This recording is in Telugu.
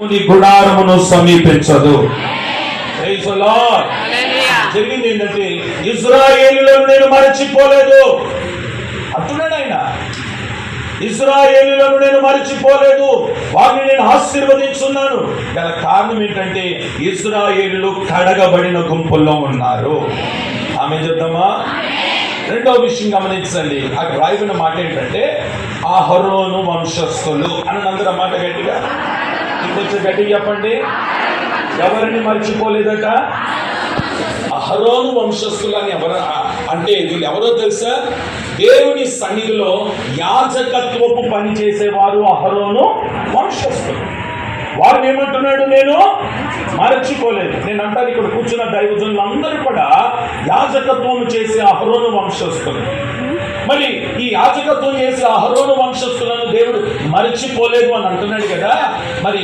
గుడారమును సమీపించదు. జరిగింది ఏంటంటే ఇజ్రాయేలులను నేను మరచిపోలేదు అంటున్నాడు ఆయన. ఇజ్రాయేలులను నేను మరచిపోలేదు, వారిని నేను ఆశీర్వదించున్నాను. గల కారణం ఏంటంటే ఇజ్రాయేలులు కడగబడిన గుంపుల్లో ఉన్నారు. ఆమె చెప్తామా? రెండవ విషయం గమనించండి, అక్కడ రాయబడిన మాట ఏంటంటే అహరోను వంశస్థులు అని అందరూ మాట గట్టిగా ఇంకొంచెం గట్టిగా చెప్పండి. ఎవరిని మర్చిపోలేదట? అహరోను వంశస్థులు అని ఎవరు అంటే వీళ్ళు ఎవరో తెలుసా? దేవుని సన్నిధిలో యాజకత్వపు పని చేసేవారు అహరోను వంశస్థులు. వారిని ఏమంటున్నాడు? నేను మరచిపోలేదు. నేను అంటాను, ఇక్కడ కూర్చున్న దైవజనులందరూ కూడా యాజకత్వం చేసే అహరోను వంశస్థులు. మరి ఈ యాజకత్వం చేసే అహరోను వంశస్థులను దేవుడు మరచిపోలేదు అని అంటున్నాడు కదా. మరి